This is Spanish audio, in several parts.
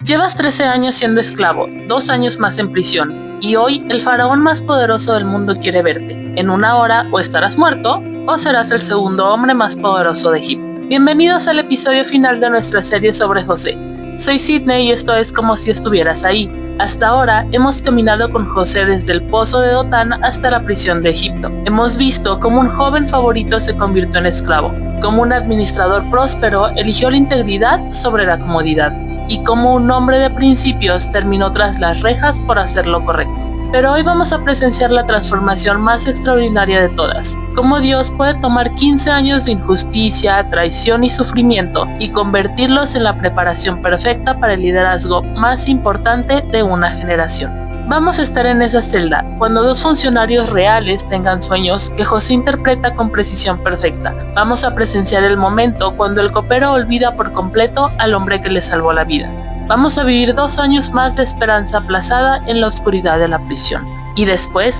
Llevas 13 años siendo esclavo, 2 años más en prisión, y hoy el faraón más poderoso del mundo quiere verte. En una hora o estarás muerto, o serás el segundo hombre más poderoso de Egipto. Bienvenidos al episodio final de nuestra serie sobre José. Soy Sidney y esto es Como si estuvieras ahí. Hasta ahora hemos caminado con José desde el pozo de Dotán hasta la prisión de Egipto. Hemos visto cómo un joven favorito se convirtió en esclavo, cómo un administrador próspero eligió la integridad sobre la comodidad, y cómo un hombre de principios terminó tras las rejas por hacer lo correcto. Pero hoy vamos a presenciar la transformación más extraordinaria de todas. Cómo Dios puede tomar 15 años de injusticia, traición y sufrimiento y convertirlos en la preparación perfecta para el liderazgo más importante de una generación. Vamos a estar en esa celda cuando dos funcionarios reales tengan sueños que José interpreta con precisión perfecta. Vamos a presenciar el momento cuando el copero olvida por completo al hombre que le salvó la vida. Vamos a vivir 2 años más de esperanza aplazada en la oscuridad de la prisión. Y después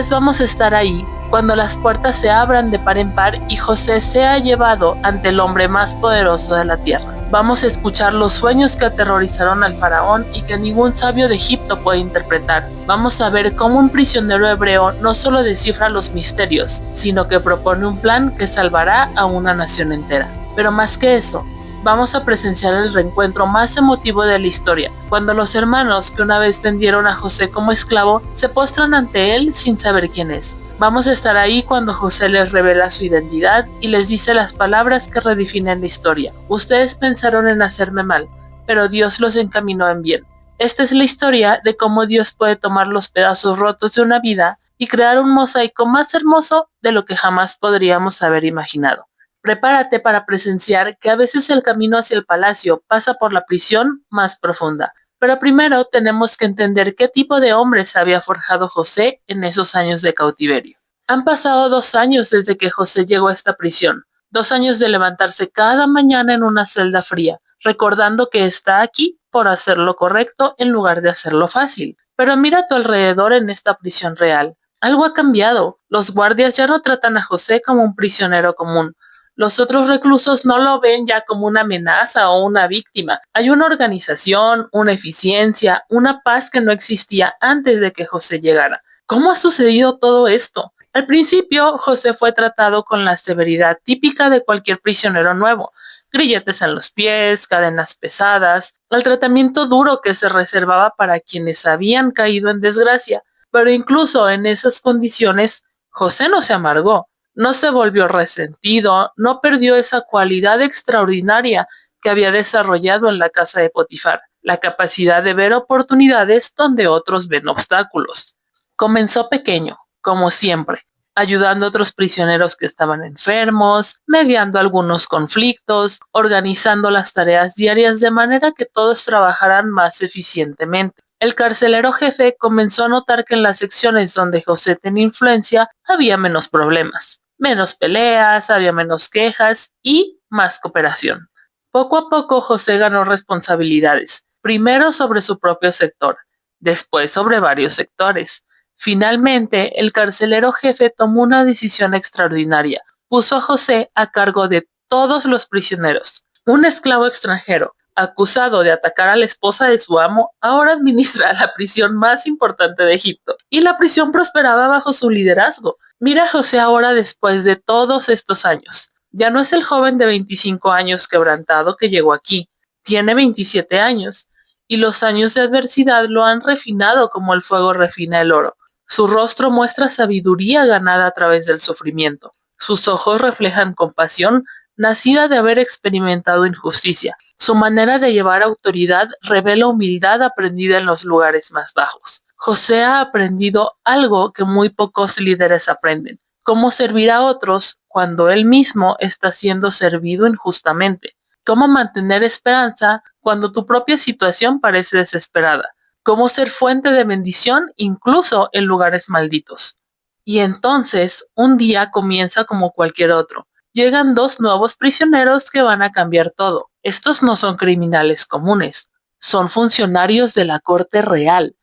vamos a estar ahí cuando las puertas se abran de par en par y José sea llevado ante el hombre más poderoso de la tierra. Vamos a escuchar los sueños que aterrorizaron al faraón y que ningún sabio de Egipto puede interpretar. Vamos a ver cómo un prisionero hebreo no solo descifra los misterios, sino que propone un plan que salvará a una nación entera. Pero más que eso, vamos a presenciar el reencuentro más emotivo de la historia, cuando los hermanos que una vez vendieron a José como esclavo se postran ante él sin saber quién es. Vamos a estar ahí cuando José les revela su identidad y les dice las palabras que redefinen la historia. Ustedes pensaron en hacerme mal, pero Dios los encaminó en bien. Esta es la historia de cómo Dios puede tomar los pedazos rotos de una vida y crear un mosaico más hermoso de lo que jamás podríamos haber imaginado. Prepárate para presenciar que a veces el camino hacia el palacio pasa por la prisión más profunda. Pero primero tenemos que entender qué tipo de hombres había forjado José en esos años de cautiverio. Han pasado 2 años desde que José llegó a esta prisión, 2 años de levantarse cada mañana en una celda fría, recordando que está aquí por hacer lo correcto en lugar de hacerlo fácil. Pero mira a tu alrededor en esta prisión real. Algo ha cambiado. Los guardias ya no tratan a José como un prisionero común. Los otros reclusos no lo ven ya como una amenaza o una víctima. Hay una organización, una eficiencia, una paz que no existía antes de que José llegara. ¿Cómo ha sucedido todo esto? Al principio, José fue tratado con la severidad típica de cualquier prisionero nuevo. Grilletes en los pies, cadenas pesadas, el tratamiento duro que se reservaba para quienes habían caído en desgracia. Pero incluso en esas condiciones, José no se amargó. No se volvió resentido, no perdió esa cualidad extraordinaria que había desarrollado en la casa de Potifar, la capacidad de ver oportunidades donde otros ven obstáculos. Comenzó pequeño, como siempre, ayudando a otros prisioneros que estaban enfermos, mediando algunos conflictos, organizando las tareas diarias de manera que todos trabajaran más eficientemente. El carcelero jefe comenzó a notar que en las secciones donde José tenía influencia había menos problemas. Menos peleas, había menos quejas y más cooperación. Poco a poco José ganó responsabilidades, primero sobre su propio sector, después sobre varios sectores. Finalmente, el carcelero jefe tomó una decisión extraordinaria. Puso a José a cargo de todos los prisioneros. Un esclavo extranjero, acusado de atacar a la esposa de su amo, ahora administra la prisión más importante de Egipto, y la prisión prosperaba bajo su liderazgo. Mira a José ahora después de todos estos años. Ya no es el joven de 25 años quebrantado que llegó aquí. Tiene 27 años, y los años de adversidad lo han refinado como el fuego refina el oro. Su rostro muestra sabiduría ganada a través del sufrimiento. Sus ojos reflejan compasión nacida de haber experimentado injusticia. Su manera de llevar autoridad revela humildad aprendida en los lugares más bajos. José ha aprendido algo que muy pocos líderes aprenden: cómo servir a otros cuando él mismo está siendo servido injustamente, cómo mantener esperanza cuando tu propia situación parece desesperada, cómo ser fuente de bendición incluso en lugares malditos. Y entonces, un día comienza como cualquier otro. Llegan 2 nuevos prisioneros que van a cambiar todo. Estos no son criminales comunes, son funcionarios de la corte real,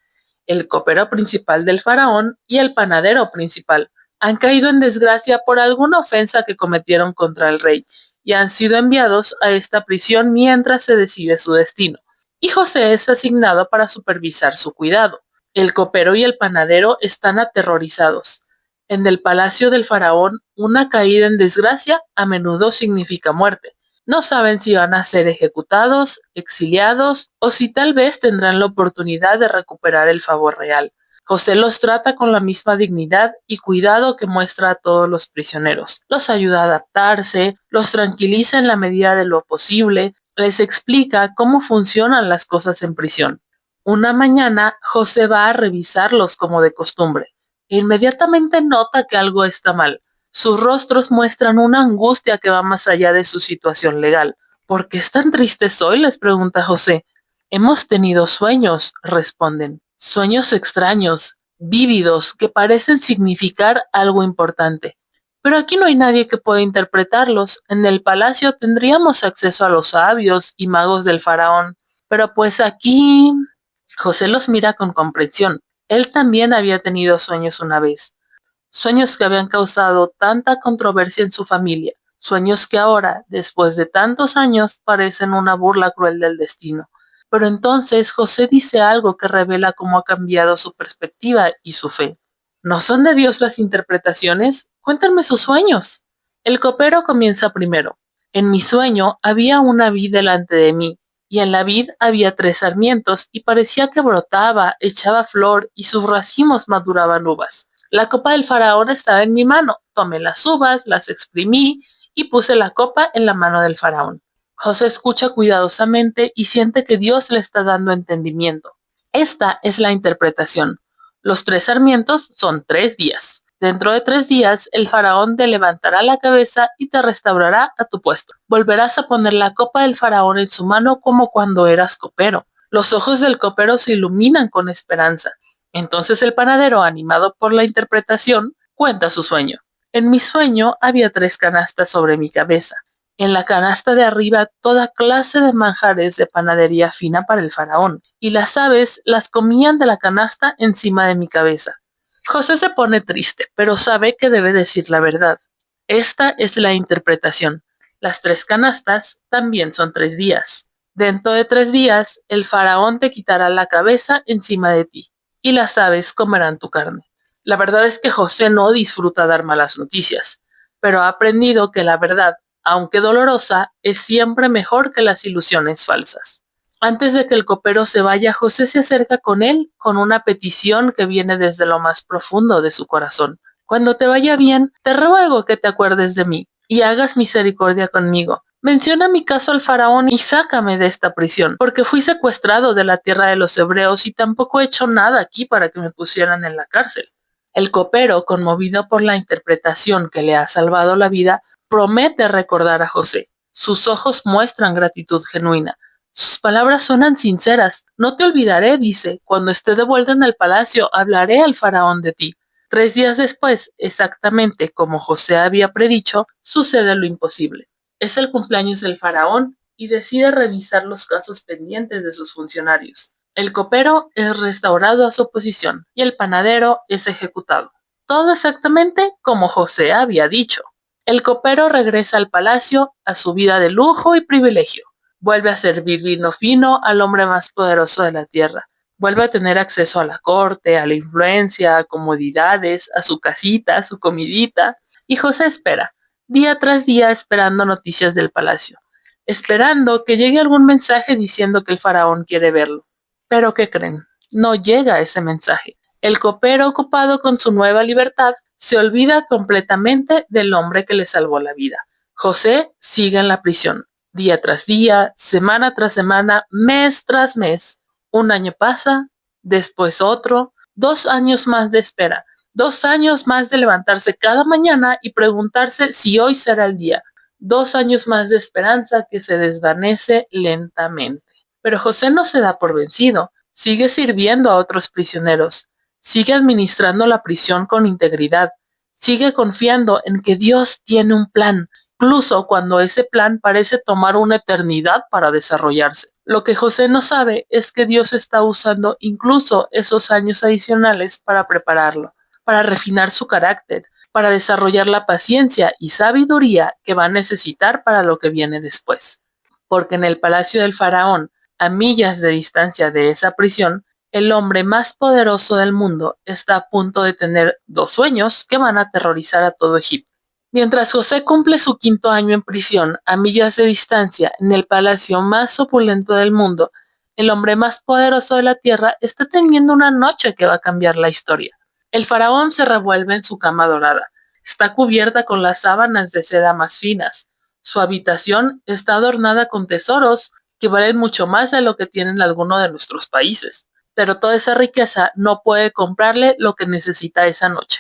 el copero principal del faraón y el panadero principal. Han caído en desgracia por alguna ofensa que cometieron contra el rey y han sido enviados a esta prisión mientras se decide su destino. y José es asignado para supervisar su cuidado. El copero y el panadero están aterrorizados. En el palacio del faraón, una caída en desgracia a menudo significa muerte. No saben si van a ser ejecutados, exiliados o si tal vez tendrán la oportunidad de recuperar el favor real. José los trata con la misma dignidad y cuidado que muestra a todos los prisioneros. Los ayuda a adaptarse, los tranquiliza en la medida de lo posible, les explica cómo funcionan las cosas en prisión. Una mañana, José va a revisarlos como de costumbre. Inmediatamente nota que algo está mal. Sus rostros muestran una angustia que va más allá de su situación legal. ¿Por qué están tristes hoy?, les pregunta José. Hemos tenido sueños, responden. Sueños extraños, vívidos, que parecen significar algo importante. Pero aquí no hay nadie que pueda interpretarlos. En el palacio tendríamos acceso a los sabios y magos del faraón. Pero pues aquí... José los mira con comprensión. Él también había tenido sueños una vez. Sueños que habían causado tanta controversia en su familia. Sueños que ahora, después de tantos años, parecen una burla cruel del destino. Pero entonces José dice algo que revela cómo ha cambiado su perspectiva y su fe. ¿No son de Dios las interpretaciones? Cuéntenme sus sueños. El copero comienza primero. En mi sueño había una vid delante de mí, y en la vid había 3 sarmientos, y parecía que brotaba, echaba flor, y sus racimos maduraban uvas. La copa del faraón estaba en mi mano. Tomé las uvas, las exprimí, y puse la copa en la mano del faraón. José escucha cuidadosamente y siente que Dios le está dando entendimiento. Esta es la interpretación. Los 3 sarmientos son 3 días. Dentro de 3 días, el faraón te levantará la cabeza y te restaurará a tu puesto. Volverás a poner la copa del faraón en su mano como cuando eras copero. Los ojos del copero se iluminan con esperanza. Entonces el panadero, animado por la interpretación, cuenta su sueño. En mi sueño había 3 canastas sobre mi cabeza. En la canasta de arriba toda clase de manjares de panadería fina para el faraón, y las aves las comían de la canasta encima de mi cabeza. José se pone triste, pero sabe que debe decir la verdad. Esta es la interpretación. Las 3 canastas también son 3 días. Dentro de 3 días, el faraón te quitará la cabeza encima de ti, y las aves comerán tu carne. La verdad es que José no disfruta dar malas noticias, pero ha aprendido que la verdad, aunque dolorosa, es siempre mejor que las ilusiones falsas. Antes de que el copero se vaya, José se acerca con él con una petición que viene desde lo más profundo de su corazón. Cuando te vaya bien, te ruego que te acuerdes de mí y hagas misericordia conmigo. Menciona mi caso al faraón y sácame de esta prisión, porque fui secuestrado de la tierra de los hebreos y tampoco he hecho nada aquí para que me pusieran en la cárcel. El copero, conmovido por la interpretación que le ha salvado la vida, promete recordar a José. Sus ojos muestran gratitud genuina. Sus palabras suenan sinceras. No te olvidaré, dice. Cuando esté de vuelta en el palacio, hablaré al faraón de ti. 3 días después, exactamente como José había predicho, sucede lo imposible. Es el cumpleaños del faraón y decide revisar los casos pendientes de sus funcionarios. El copero es restaurado a su posición y el panadero es ejecutado. Todo exactamente como José había dicho. El copero regresa al palacio a su vida de lujo y privilegio. Vuelve a servir vino fino al hombre más poderoso de la tierra. Vuelve a tener acceso a la corte, a la influencia, a comodidades, a su casita, a su comidita. Y José espera, día tras día esperando noticias del palacio, esperando que llegue algún mensaje diciendo que el faraón quiere verlo. Pero ¿qué creen? No llega ese mensaje. El copero, ocupado con su nueva libertad, se olvida completamente del hombre que le salvó la vida. José sigue en la prisión, día tras día, semana tras semana, mes tras mes. Un año pasa, después otro, 2 años más de espera, 2 años más de levantarse cada mañana y preguntarse si hoy será el día, 2 años más de esperanza que se desvanece lentamente. Pero José no se da por vencido, sigue sirviendo a otros prisioneros, sigue administrando la prisión con integridad, sigue confiando en que Dios tiene un plan, incluso cuando ese plan parece tomar una eternidad para desarrollarse. Lo que José no sabe es que Dios está usando incluso esos años adicionales para prepararlo, para refinar su carácter, para desarrollar la paciencia y sabiduría que va a necesitar para lo que viene después. Porque en el palacio del faraón, A millas de distancia de esa prisión, el hombre más poderoso del mundo está a punto de tener dos sueños que van a aterrorizar a todo Egipto. Mientras José cumple su quinto año en prisión, a millas de distancia, en el palacio más opulento del mundo, el hombre más poderoso de la tierra está teniendo una noche que va a cambiar la historia. El faraón se revuelve en su cama dorada. Está cubierta con las sábanas de seda más finas. Su habitación está adornada con tesoros que valen mucho más de lo que tienen algunos de nuestros países. Pero toda esa riqueza no puede comprarle lo que necesita esa noche: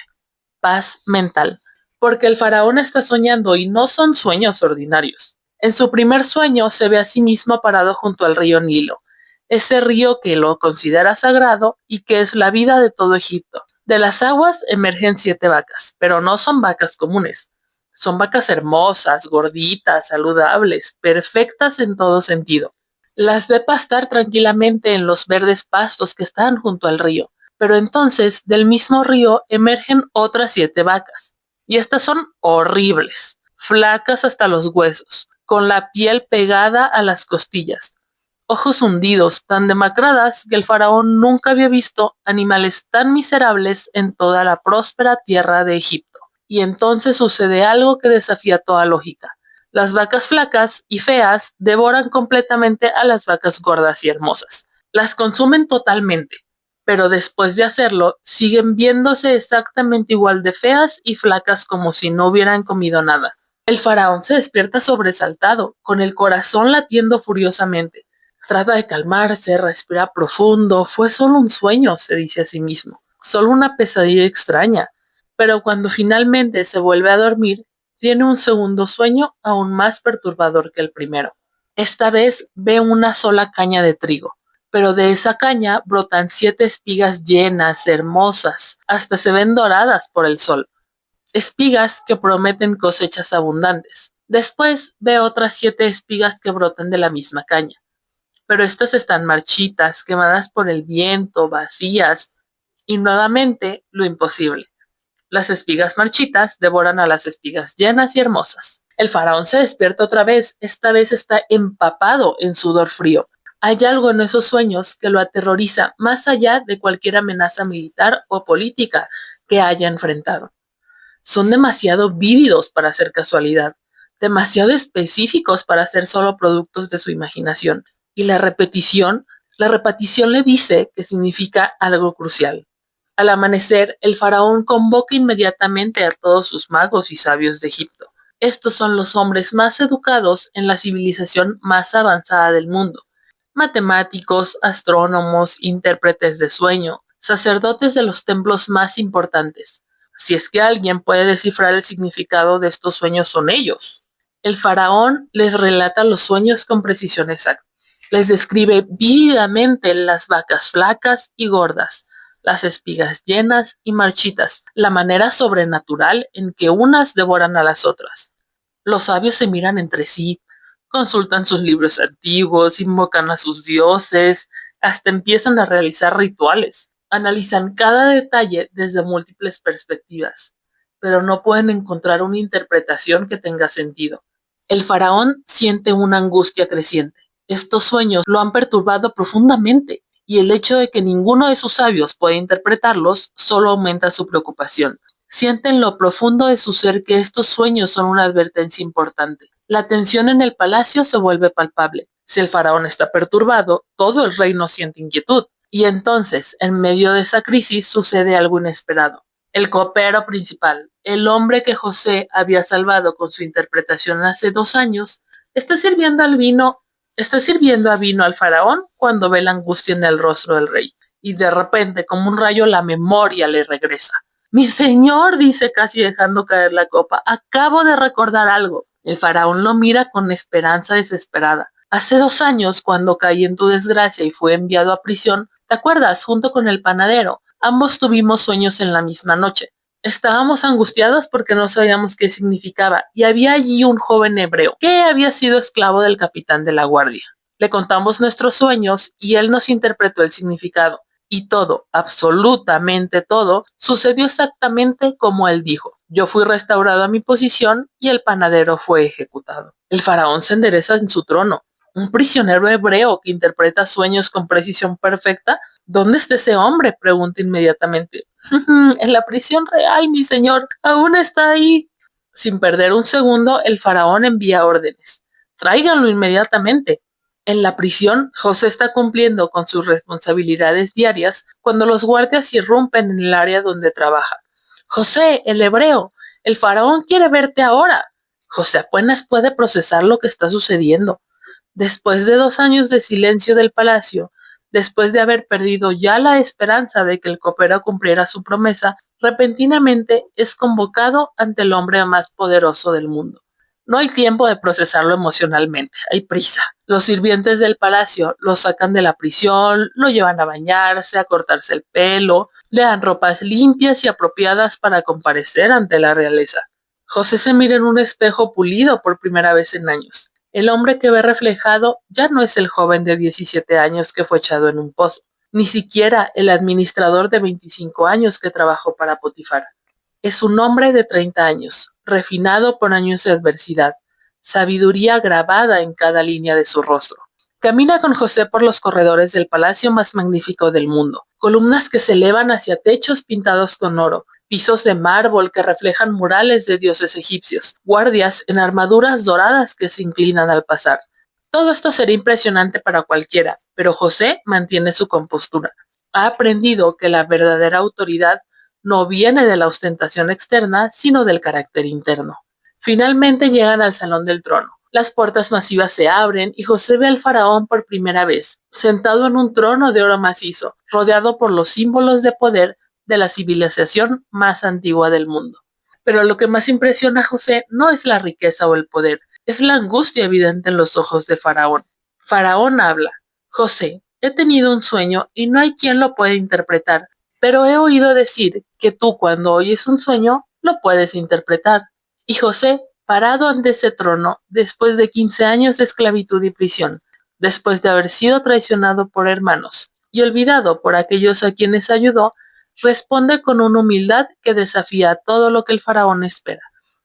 paz mental. Porque el faraón está soñando y no son sueños ordinarios. En su primer sueño se ve a sí mismo parado junto al río Nilo, ese río que lo considera sagrado y que es la vida de todo Egipto. De las aguas emergen 7 vacas, pero no son vacas comunes. Son vacas hermosas, gorditas, saludables, perfectas en todo sentido. Las ve pastar tranquilamente en los verdes pastos que están junto al río. Pero entonces del mismo río emergen otras 7 vacas. Y estas son horribles, flacas hasta los huesos, con la piel pegada a las costillas, ojos hundidos, tan demacradas que el faraón nunca había visto animales tan miserables en toda la próspera tierra de Egipto. Y entonces sucede algo que desafía toda lógica. Las vacas flacas y feas devoran completamente a las vacas gordas y hermosas. Las consumen totalmente, pero después de hacerlo, siguen viéndose exactamente igual de feas y flacas como si no hubieran comido nada. El faraón se despierta sobresaltado, con el corazón latiendo furiosamente. Trata de calmarse, respira profundo. Fue solo un sueño, se dice a sí mismo, solo una pesadilla extraña. Pero cuando finalmente se vuelve a dormir, tiene un segundo sueño aún más perturbador que el primero. Esta vez ve una sola caña de trigo, pero de esa caña brotan 7 espigas llenas, hermosas, hasta se ven doradas por el sol. Espigas que prometen cosechas abundantes. Después ve otras 7 espigas que brotan de la misma caña, pero estas están marchitas, quemadas por el viento, vacías, y nuevamente lo imposible. Las espigas marchitas devoran a las espigas llenas y hermosas. El faraón se despierta otra vez, esta vez está empapado en sudor frío. Hay algo en esos sueños que lo aterroriza más allá de cualquier amenaza militar o política que haya enfrentado. Son demasiado vívidos para ser casualidad, demasiado específicos para ser solo productos de su imaginación. Y la repetición le dice que significa algo crucial. Al amanecer, el faraón convoca inmediatamente a todos sus magos y sabios de Egipto. Estos son los hombres más educados en la civilización más avanzada del mundo: matemáticos, astrónomos, intérpretes de sueño, sacerdotes de los templos más importantes. Si es que alguien puede descifrar el significado de estos sueños, son ellos. El faraón les relata los sueños con precisión exacta. Les describe vívidamente las vacas flacas y gordas, las espigas llenas y marchitas, la manera sobrenatural en que unas devoran a las otras. Los sabios se miran entre sí, consultan sus libros antiguos, invocan a sus dioses, hasta empiezan a realizar rituales. Analizan cada detalle desde múltiples perspectivas, pero no pueden encontrar una interpretación que tenga sentido. El faraón siente una angustia creciente. Estos sueños lo han perturbado profundamente, y el hecho de que ninguno de sus sabios pueda interpretarlos solo aumenta su preocupación. Siente en lo profundo de su ser que estos sueños son una advertencia importante. La tensión en el palacio se vuelve palpable. Si el faraón está perturbado, todo el reino siente inquietud. Y entonces, en medio de esa crisis, sucede algo inesperado. El copero principal, el hombre que José había salvado con su interpretación hace 2 años, está sirviendo a vino al faraón cuando ve la angustia en el rostro del rey. Y de repente, como un rayo, la memoria le regresa. Mi señor, dice casi dejando caer la copa, acabo de recordar algo. El faraón lo mira con esperanza desesperada. Hace 2 años, cuando caí en tu desgracia y fui enviado a prisión, ¿te acuerdas? Junto con el panadero, ambos tuvimos sueños en la misma noche. Estábamos angustiados porque no sabíamos qué significaba, y había allí un joven hebreo que había sido esclavo del capitán de la guardia. Le contamos nuestros sueños y él nos interpretó el significado. Y todo, absolutamente todo, sucedió exactamente como él dijo. Yo fui restaurado a mi posición y el panadero fue ejecutado. El faraón se endereza en su trono. ¿Un prisionero hebreo que interpreta sueños con precisión perfecta? ¿Dónde está ese hombre?, pregunta inmediatamente. En la prisión real, mi señor, aún está ahí. Sin perder un segundo, el faraón envía órdenes. Tráiganlo inmediatamente. En la prisión, José está cumpliendo con sus responsabilidades diarias cuando los guardias irrumpen en el área donde trabaja. José, el hebreo, el faraón quiere verte ahora. José apenas puede procesar lo que está sucediendo. Después de 2 años de silencio del palacio, después de haber perdido ya la esperanza de que el copero cumpliera su promesa, repentinamente es convocado ante el hombre más poderoso del mundo. No hay tiempo de procesarlo emocionalmente, hay prisa. Los sirvientes del palacio lo sacan de la prisión, lo llevan a bañarse, a cortarse el pelo, le dan ropas limpias y apropiadas para comparecer ante la realeza. José se mira en un espejo pulido por primera vez en años. El hombre que ve reflejado ya no es el joven de 17 años que fue echado en un pozo, ni siquiera el administrador de 25 años que trabajó para Potifar. Es un hombre de 30 años, refinado por años de adversidad, sabiduría grabada en cada línea de su rostro. Camina con José por los corredores del palacio más magnífico del mundo, columnas que se elevan hacia techos pintados con oro, pisos de mármol que reflejan murales de dioses egipcios, guardias en armaduras doradas que se inclinan al pasar. Todo esto sería impresionante para cualquiera, pero José mantiene su compostura. Ha aprendido que la verdadera autoridad no viene de la ostentación externa, sino del carácter interno. Finalmente llegan al salón del trono. Las puertas masivas se abren y José ve al faraón por primera vez, sentado en un trono de oro macizo, rodeado por los símbolos de poder de la civilización más antigua del mundo. Pero lo que más impresiona a José no es la riqueza o el poder, es la angustia evidente en los ojos de Faraón. Faraón habla. José, he tenido un sueño y no hay quien lo pueda interpretar, pero he oído decir que tú cuando oyes un sueño lo puedes interpretar. Y José, parado ante ese trono, después de 15 años de esclavitud y prisión, después de haber sido traicionado por hermanos y olvidado por aquellos a quienes ayudó, responde con una humildad que desafía todo lo que el faraón espera.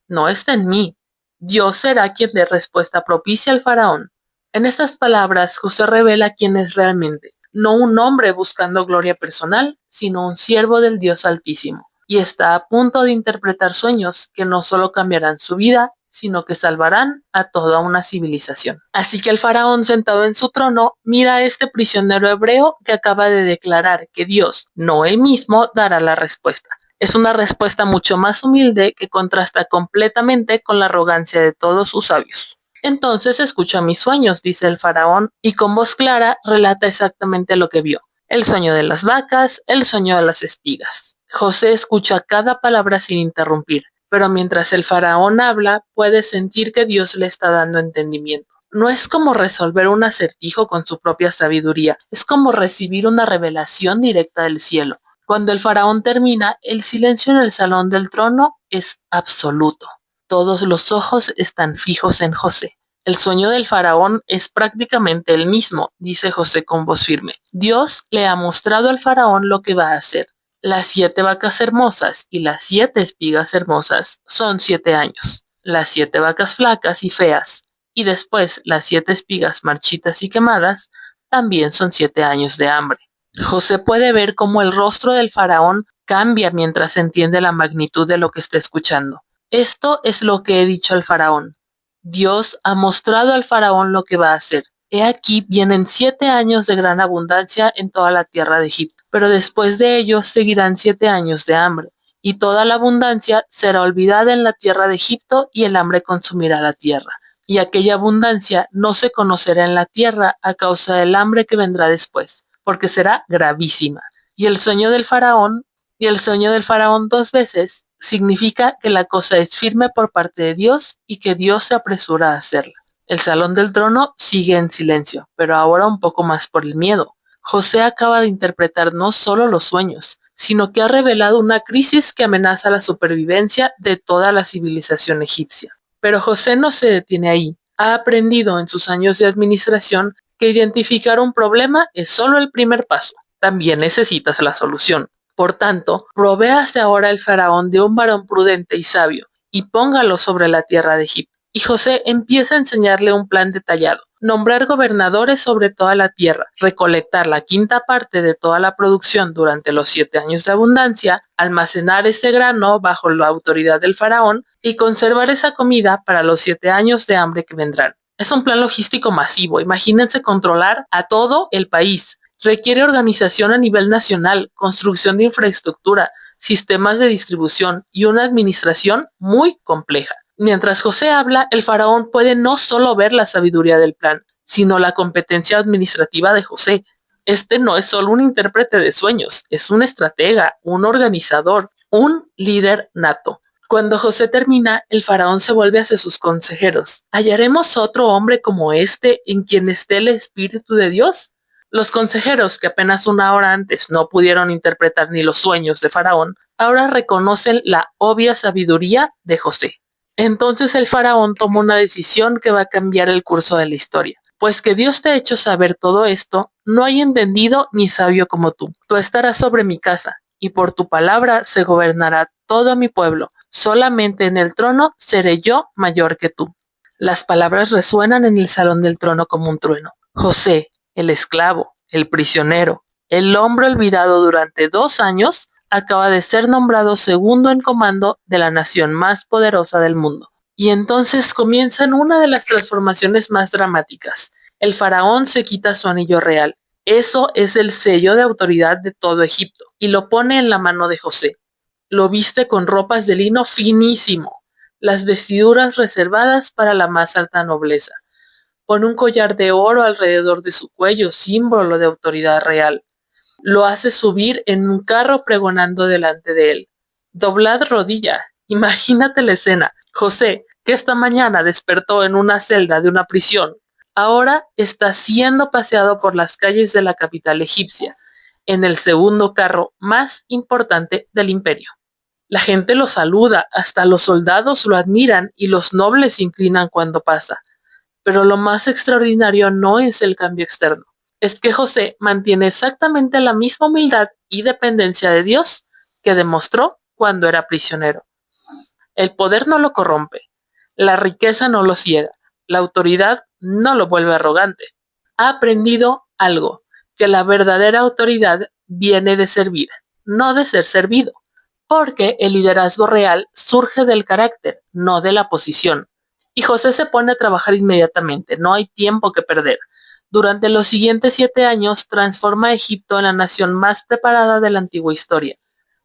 No está en mí. Dios será quien dé respuesta propicia al faraón. En estas palabras, José revela quién es realmente, no un hombre buscando gloria personal, sino un siervo del Dios Altísimo, y está a punto de interpretar sueños que no solo cambiarán su vida, sino que salvarán a toda una civilización. Así que el faraón sentado en su trono mira a este prisionero hebreo que acaba de declarar que Dios, no él mismo, dará la respuesta. Es una respuesta mucho más humilde que contrasta completamente con la arrogancia de todos sus sabios. Entonces escucha mis sueños, dice el faraón, y con voz clara relata exactamente lo que vio. El sueño de las vacas, el sueño de las espigas. José escucha cada palabra sin interrumpir, pero mientras el faraón habla, puede sentir que Dios le está dando entendimiento. No es como resolver un acertijo con su propia sabiduría, es como recibir una revelación directa del cielo. Cuando el faraón termina, el silencio en el salón del trono es absoluto. Todos los ojos están fijos en José. El sueño del faraón es prácticamente el mismo, dice José con voz firme. Dios le ha mostrado al faraón lo que va a hacer. Las 7 vacas hermosas y las 7 espigas hermosas son 7 años. Las 7 vacas flacas y feas, y después las 7 espigas marchitas y quemadas, también son 7 años de hambre. José puede ver cómo el rostro del faraón cambia mientras entiende la magnitud de lo que está escuchando. Esto es lo que he dicho al faraón. Dios ha mostrado al faraón lo que va a hacer. He aquí vienen 7 años de gran abundancia en toda la tierra de Egipto, pero después de ellos seguirán 7 años de hambre, y toda la abundancia será olvidada en la tierra de Egipto y el hambre consumirá la tierra. Y aquella abundancia no se conocerá en la tierra a causa del hambre que vendrá después, porque será gravísima. Y el sueño del faraón 2 veces significa que la cosa es firme por parte de Dios y que Dios se apresura a hacerla. El salón del trono sigue en silencio, pero ahora un poco más por el miedo. José acaba de interpretar no solo los sueños, sino que ha revelado una crisis que amenaza la supervivencia de toda la civilización egipcia. Pero José no se detiene ahí. Ha aprendido en sus años de administración que identificar un problema es solo el primer paso. También necesitas la solución. Por tanto, provéase ahora el faraón de un varón prudente y sabio, y póngalo sobre la tierra de Egipto. Y José empieza a enseñarle un plan detallado. nombrar gobernadores sobre toda la tierra, recolectar la quinta parte de toda la producción durante los 7 años de abundancia, almacenar ese grano bajo la autoridad del faraón y conservar esa comida para los 7 años de hambre que vendrán. Es un plan logístico masivo. Imagínense controlar a todo el país. Requiere organización a nivel nacional, construcción de infraestructura, sistemas de distribución y una administración muy compleja. Mientras José habla, el faraón puede no solo ver la sabiduría del plan, sino la competencia administrativa de José. Este no es solo un intérprete de sueños, es un estratega, un organizador, un líder nato. Cuando José termina, el faraón se vuelve hacia sus consejeros. ¿Hallaremos otro hombre como este en quien esté el Espíritu de Dios? Los consejeros, que apenas una hora antes no pudieron interpretar ni los sueños de faraón, ahora reconocen la obvia sabiduría de José. Entonces el faraón toma una decisión que va a cambiar el curso de la historia. Pues que Dios te ha hecho saber todo esto, no hay entendido ni sabio como tú. Tú estarás sobre mi casa, y por tu palabra se gobernará todo mi pueblo. Solamente en el trono seré yo mayor que tú. Las palabras resuenan en el salón del trono como un trueno. José, el esclavo, el prisionero, el hombre olvidado durante 2 años, acaba de ser nombrado segundo en comando de la nación más poderosa del mundo. Y entonces comienzan una de las transformaciones más dramáticas. El faraón se quita su anillo real. Eso es el sello de autoridad de todo Egipto, y lo pone en la mano de José. Lo viste con ropas de lino finísimo, las vestiduras reservadas para la más alta nobleza. Pone un collar de oro alrededor de su cuello, símbolo de autoridad real. Lo hace subir en un carro pregonando delante de él. Doblad rodilla. Imagínate la escena. José, que esta mañana despertó en una celda de una prisión, ahora está siendo paseado por las calles de la capital egipcia, en el segundo carro más importante del imperio. La gente lo saluda, hasta los soldados lo admiran y los nobles se inclinan cuando pasa. Pero lo más extraordinario no es el cambio externo. Es que José mantiene exactamente la misma humildad y dependencia de Dios que demostró cuando era prisionero. El poder no lo corrompe, la riqueza no lo ciega, la autoridad no lo vuelve arrogante. Ha aprendido algo, que la verdadera autoridad viene de servir, no de ser servido, porque el liderazgo real surge del carácter, no de la posición. Y José se pone a trabajar inmediatamente, no hay tiempo que perder. Durante los siguientes 7 años transforma a Egipto en la nación más preparada de la antigua historia.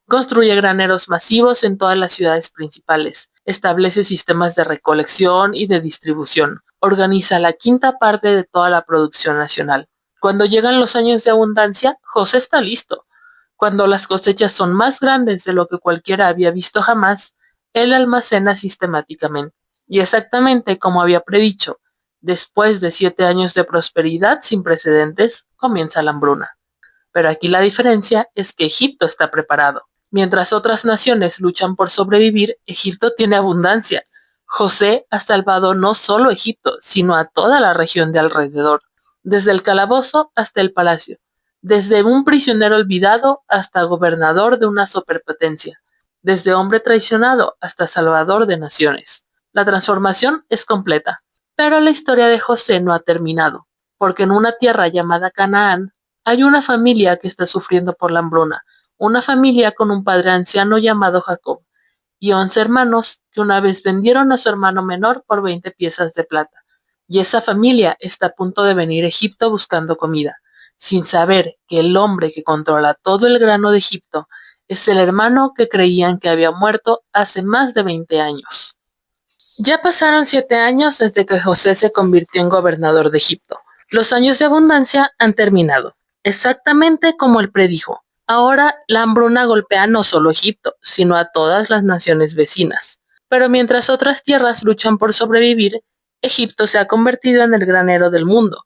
Construye graneros masivos en todas las ciudades principales, establece sistemas de recolección y de distribución, organiza la quinta parte de toda la producción nacional. Cuando llegan los años de abundancia, José está listo. Cuando las cosechas son más grandes de lo que cualquiera había visto jamás, él almacena sistemáticamente. Y exactamente como había predicho, después de 7 años de prosperidad sin precedentes, comienza la hambruna. Pero aquí la diferencia es que Egipto está preparado. Mientras otras naciones luchan por sobrevivir, Egipto tiene abundancia. José ha salvado no solo Egipto, sino a toda la región de alrededor, desde el calabozo hasta el palacio, desde un prisionero olvidado hasta gobernador de una superpotencia, desde hombre traicionado hasta salvador de naciones. La transformación es completa, pero la historia de José no ha terminado, porque en una tierra llamada Canaán hay una familia que está sufriendo por la hambruna, una familia con un padre anciano llamado Jacob, y 11 hermanos que una vez vendieron a su hermano menor por 20 piezas de plata. Y esa familia está a punto de venir a Egipto buscando comida, sin saber que el hombre que controla todo el grano de Egipto es el hermano que creían que había muerto hace más de 20 años. Ya pasaron 7 años desde que José se convirtió en gobernador de Egipto. Los años de abundancia han terminado, exactamente como él predijo. Ahora la hambruna golpea no solo a Egipto, sino a todas las naciones vecinas. Pero mientras otras tierras luchan por sobrevivir, Egipto se ha convertido en el granero del mundo.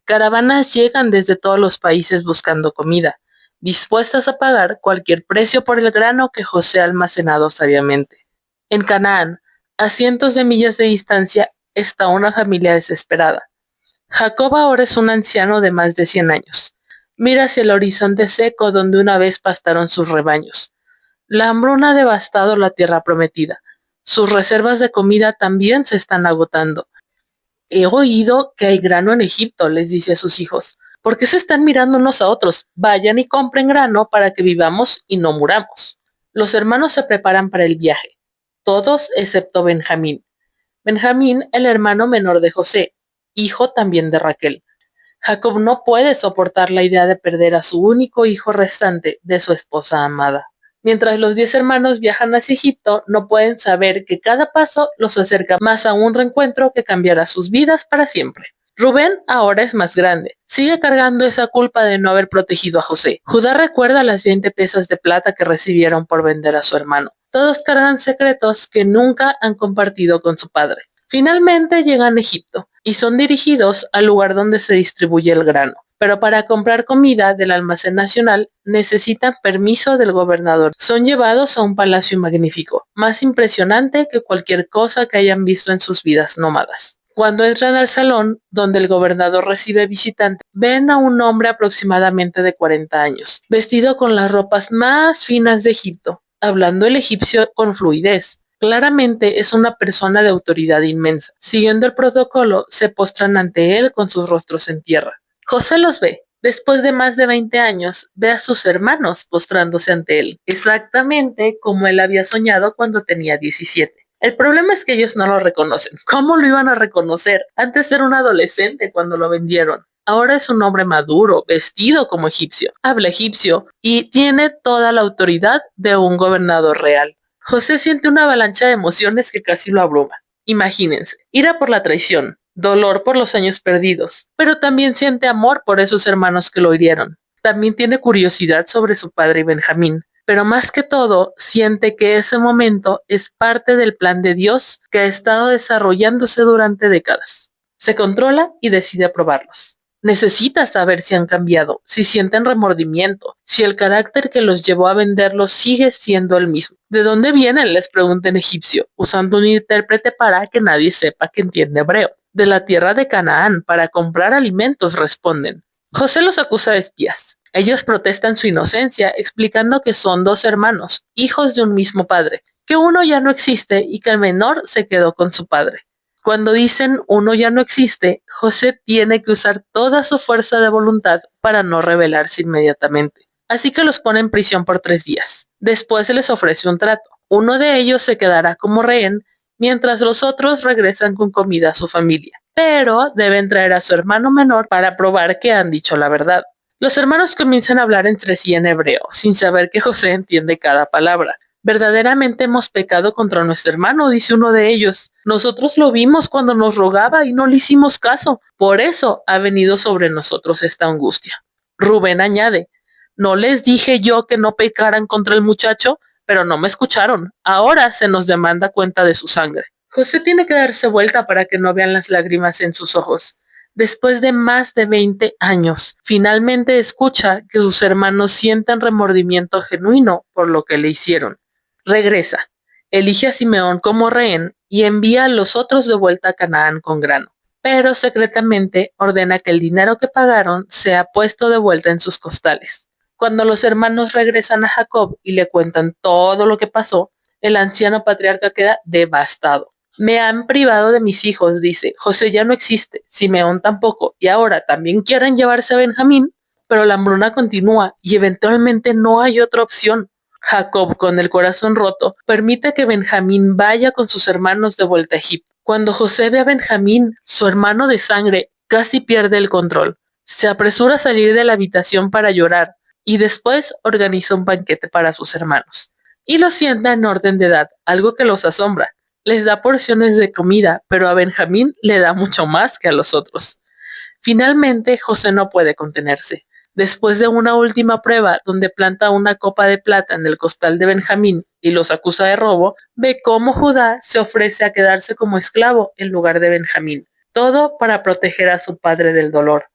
Caravanas llegan desde todos los países buscando comida, dispuestas a pagar cualquier precio por el grano que José ha almacenado sabiamente. En Canaán, a cientos de millas de distancia, está una familia desesperada. Jacob ahora es un anciano de más de 100 años. Mira hacia el horizonte seco donde una vez pastaron sus rebaños. La hambruna ha devastado la tierra prometida. Sus reservas de comida también se están agotando. He oído que hay grano en Egipto, les dice a sus hijos. ¿Por qué se están mirando unos a otros? Vayan y compren grano para que vivamos y no muramos. Los hermanos se preparan para el viaje, todos excepto Benjamín. Benjamín, el hermano menor de José, hijo también de Raquel. Jacob no puede soportar la idea de perder a su único hijo restante de su esposa amada. Mientras los 10 hermanos viajan hacia Egipto, no pueden saber que cada paso los acerca más a un reencuentro que cambiará sus vidas para siempre. Rubén ahora es más grande. Sigue cargando esa culpa de no haber protegido a José. Judá recuerda las 20 piezas de plata que recibieron por vender a su hermano. Todos cargan secretos que nunca han compartido con su padre. Finalmente llegan a Egipto y son dirigidos al lugar donde se distribuye el grano. Pero para comprar comida del almacén nacional necesitan permiso del gobernador. Son llevados a un palacio magnífico, más impresionante que cualquier cosa que hayan visto en sus vidas nómadas. Cuando entran al salón, donde el gobernador recibe visitantes, ven a un hombre aproximadamente de 40 años, vestido con las ropas más finas de Egipto, hablando el egipcio con fluidez. Claramente es una persona de autoridad inmensa. Siguiendo el protocolo, se postran ante él con sus rostros en tierra. José los ve. Después de más de 20 años, ve a sus hermanos postrándose ante él, exactamente como él había soñado cuando tenía 17. El problema es que ellos no lo reconocen. ¿Cómo lo iban a reconocer? Antes era un adolescente cuando lo vendieron. Ahora es un hombre maduro, vestido como egipcio, habla egipcio y tiene toda la autoridad de un gobernador real. José siente una avalancha de emociones que casi lo abruma. Imagínense, ira por la traición, dolor por los años perdidos, pero también siente amor por esos hermanos que lo hirieron. También tiene curiosidad sobre su padre y Benjamín, pero más que todo siente que ese momento es parte del plan de Dios que ha estado desarrollándose durante décadas. Se controla y decide aprobarlos. Necesita saber si han cambiado, si sienten remordimiento, si el carácter que los llevó a venderlos sigue siendo el mismo. ¿De dónde vienen?, les pregunta en egipcio, usando un intérprete para que nadie sepa que entiende hebreo. De la tierra de Canaán, para comprar alimentos, responden. José los acusa de espías. Ellos protestan su inocencia, explicando que son 2 hermanos, hijos de un mismo padre, que uno ya no existe y que el menor se quedó con su padre. Cuando dicen uno ya no existe, José tiene que usar toda su fuerza de voluntad para no rebelarse inmediatamente. Así que los pone en prisión por 3 días. Después se les ofrece un trato. Uno de ellos se quedará como rehén, mientras los otros regresan con comida a su familia. Pero deben traer a su hermano menor para probar que han dicho la verdad. Los hermanos comienzan a hablar entre sí en hebreo, sin saber que José entiende cada palabra. Verdaderamente hemos pecado contra nuestro hermano, dice uno de ellos. Nosotros lo vimos cuando nos rogaba y no le hicimos caso. Por eso ha venido sobre nosotros esta angustia. Rubén añade, ¿no les dije yo que no pecaran contra el muchacho? Pero no me escucharon. Ahora se nos demanda cuenta de su sangre. José tiene que darse vuelta para que no vean las lágrimas en sus ojos. Después de más de 20 años, finalmente escucha que sus hermanos sienten remordimiento genuino por lo que le hicieron. Regresa, elige a Simeón como rehén y envía a los otros de vuelta a Canaán con grano, pero secretamente ordena que el dinero que pagaron sea puesto de vuelta en sus costales. Cuando los hermanos regresan a Jacob y le cuentan todo lo que pasó, el anciano patriarca queda devastado. Me han privado de mis hijos, dice. José ya no existe, Simeón tampoco, y ahora también quieren llevarse a Benjamín, pero la hambruna continúa y eventualmente no hay otra opción. Jacob, con el corazón roto, permite que Benjamín vaya con sus hermanos de vuelta a Egipto. Cuando José ve a Benjamín, su hermano de sangre, casi pierde el control. Se apresura a salir de la habitación para llorar y después organiza un banquete para sus hermanos. Y los sienta en orden de edad, algo que los asombra. Les da porciones de comida, pero a Benjamín le da mucho más que a los otros. Finalmente, José no puede contenerse. Después de una última prueba donde planta una copa de plata en el costal de Benjamín y los acusa de robo, ve cómo Judá se ofrece a quedarse como esclavo en lugar de Benjamín. Todo para proteger a su padre del dolor.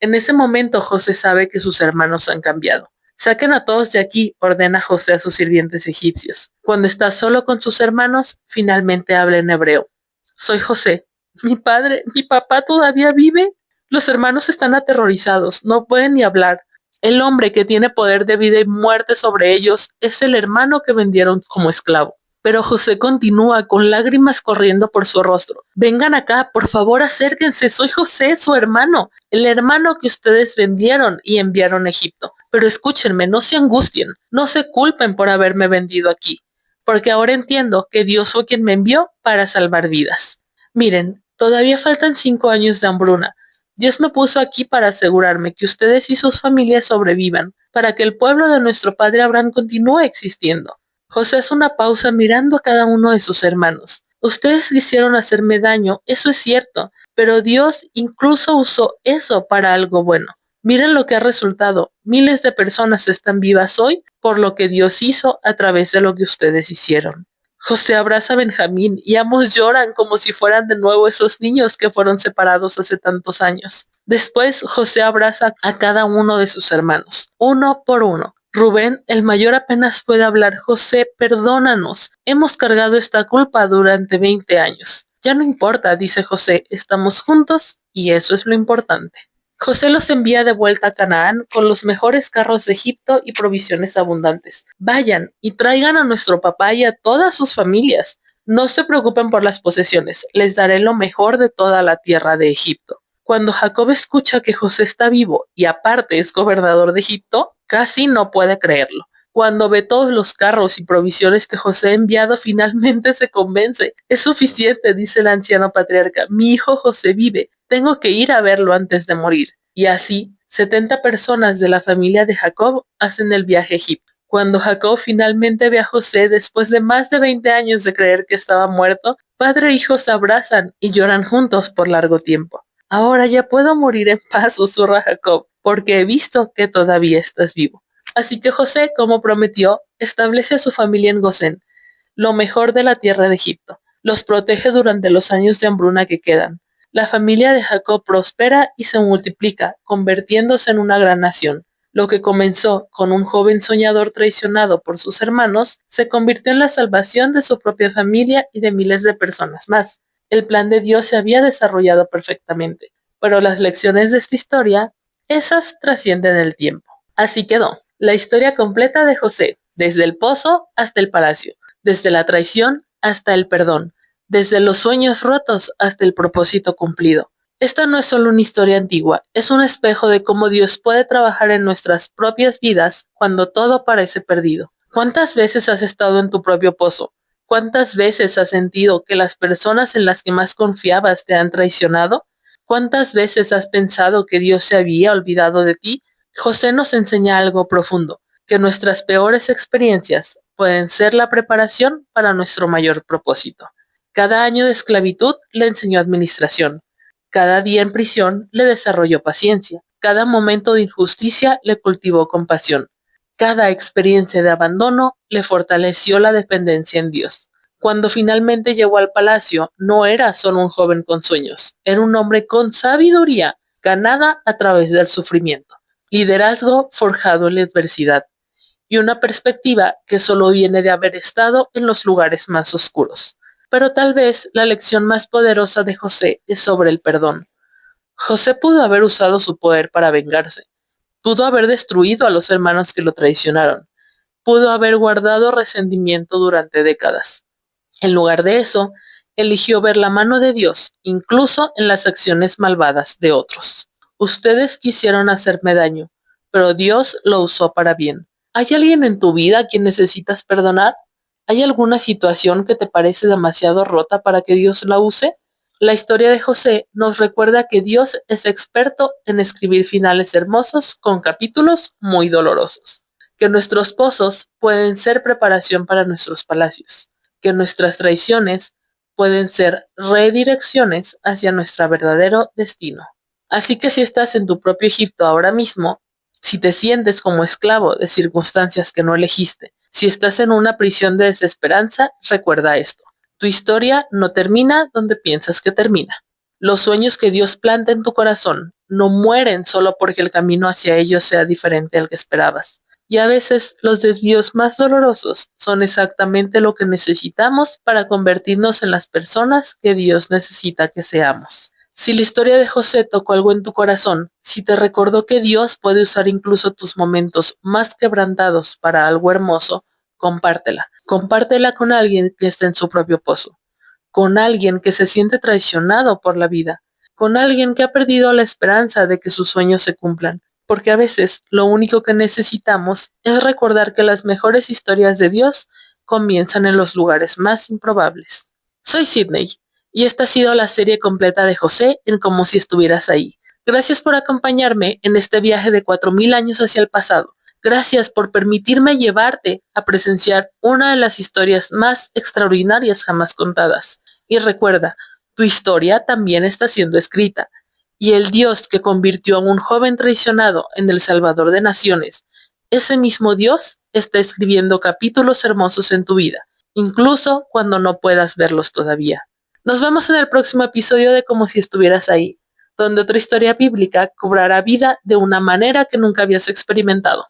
En ese momento José sabe que sus hermanos han cambiado. Saquen a todos de aquí, ordena José a sus sirvientes egipcios. Cuando está solo con sus hermanos, finalmente habla en hebreo. Soy José. Mi papá todavía vive. Los hermanos están aterrorizados, no pueden ni hablar. El hombre que tiene poder de vida y muerte sobre ellos es el hermano que vendieron como esclavo. Pero José continúa con lágrimas corriendo por su rostro. Vengan acá, por favor, acérquense. Soy José, su hermano, el hermano que ustedes vendieron y enviaron a Egipto. Pero escúchenme, no se angustien, no se culpen por haberme vendido aquí, porque ahora entiendo que Dios fue quien me envió para salvar vidas. Miren, todavía faltan 5 años de hambruna. Dios me puso aquí para asegurarme que ustedes y sus familias sobrevivan, para que el pueblo de nuestro padre Abraham continúe existiendo. José hace una pausa mirando a cada uno de sus hermanos. Ustedes quisieron hacerme daño, eso es cierto, pero Dios incluso usó eso para algo bueno. Miren lo que ha resultado. Miles de personas están vivas hoy por lo que Dios hizo a través de lo que ustedes hicieron. José abraza a Benjamín y ambos lloran como si fueran de nuevo esos niños que fueron separados hace tantos años. Después, José abraza a cada uno de sus hermanos, uno por uno. Rubén, el mayor, apenas puede hablar. José, perdónanos. Hemos cargado esta culpa durante 20 años. Ya no importa, dice José, estamos juntos y eso es lo importante. José los envía de vuelta a Canaán con los mejores carros de Egipto y provisiones abundantes. Vayan y traigan a nuestro papá y a todas sus familias. No se preocupen por las posesiones, les daré lo mejor de toda la tierra de Egipto. Cuando Jacob escucha que José está vivo y aparte es gobernador de Egipto, casi no puede creerlo. Cuando ve todos los carros y provisiones que José ha enviado, finalmente se convence. Es suficiente, dice el anciano patriarca. Mi hijo José vive. Tengo que ir a verlo antes de morir. Y así, 70 personas de la familia de Jacob hacen el viaje a Egipto. Cuando Jacob finalmente ve a José, después de más de 20 años de creer que estaba muerto, padre e hijo se abrazan y lloran juntos por largo tiempo. Ahora ya puedo morir en paz, susurra Jacob, porque he visto que todavía estás vivo. Así que José, como prometió, establece a su familia en Gosén, lo mejor de la tierra de Egipto. Los protege durante los años de hambruna que quedan. La familia de Jacob prospera y se multiplica, convirtiéndose en una gran nación. Lo que comenzó con un joven soñador traicionado por sus hermanos, se convirtió en la salvación de su propia familia y de miles de personas más. El plan de Dios se había desarrollado perfectamente, pero las lecciones de esta historia, esas trascienden el tiempo. Así quedó, la historia completa de José, desde el pozo hasta el palacio, desde la traición hasta el perdón, desde los sueños rotos hasta el propósito cumplido. Esta no es solo una historia antigua, es un espejo de cómo Dios puede trabajar en nuestras propias vidas cuando todo parece perdido. ¿Cuántas veces has estado en tu propio pozo? ¿Cuántas veces has sentido que las personas en las que más confiabas te han traicionado? ¿Cuántas veces has pensado que Dios se había olvidado de ti? José nos enseña algo profundo, que nuestras peores experiencias pueden ser la preparación para nuestro mayor propósito. Cada año de esclavitud le enseñó administración. Cada día en prisión le desarrolló paciencia. Cada momento de injusticia le cultivó compasión. Cada experiencia de abandono le fortaleció la dependencia en Dios. Cuando finalmente llegó al palacio, no era solo un joven con sueños, era un hombre con sabiduría ganada a través del sufrimiento, liderazgo forjado en la adversidad y una perspectiva que solo viene de haber estado en los lugares más oscuros. Pero tal vez la lección más poderosa de José es sobre el perdón. José pudo haber usado su poder para vengarse. Pudo haber destruido a los hermanos que lo traicionaron. Pudo haber guardado resentimiento durante décadas. En lugar de eso, eligió ver la mano de Dios, incluso en las acciones malvadas de otros. Ustedes quisieron hacerme daño, pero Dios lo usó para bien. ¿Hay alguien en tu vida a quien necesitas perdonar? ¿Hay alguna situación que te parece demasiado rota para que Dios la use? La historia de José nos recuerda que Dios es experto en escribir finales hermosos con capítulos muy dolorosos, que nuestros pozos pueden ser preparación para nuestros palacios, que nuestras traiciones pueden ser redirecciones hacia nuestro verdadero destino. Así que si estás en tu propio Egipto ahora mismo, si te sientes como esclavo de circunstancias que no elegiste, si estás en una prisión de desesperanza, recuerda esto. Tu historia no termina donde piensas que termina. Los sueños que Dios planta en tu corazón no mueren solo porque el camino hacia ellos sea diferente al que esperabas. Y a veces los desvíos más dolorosos son exactamente lo que necesitamos para convertirnos en las personas que Dios necesita que seamos. Si la historia de José tocó algo en tu corazón, si te recordó que Dios puede usar incluso tus momentos más quebrantados para algo hermoso, compártela. Compártela con alguien que esté en su propio pozo, con alguien que se siente traicionado por la vida, con alguien que ha perdido la esperanza de que sus sueños se cumplan, porque a veces lo único que necesitamos es recordar que las mejores historias de Dios comienzan en los lugares más improbables. Soy Sydney, y esta ha sido la serie completa de José en Como si estuvieras ahí. Gracias por acompañarme en este viaje de 4000 años hacia el pasado. Gracias por permitirme llevarte a presenciar una de las historias más extraordinarias jamás contadas. Y recuerda, tu historia también está siendo escrita. Y el Dios que convirtió a un joven traicionado en el Salvador de naciones, ese mismo Dios está escribiendo capítulos hermosos en tu vida, incluso cuando no puedas verlos todavía. Nos vemos en el próximo episodio de Como si estuvieras ahí, donde otra historia bíblica cobrará vida de una manera que nunca habías experimentado.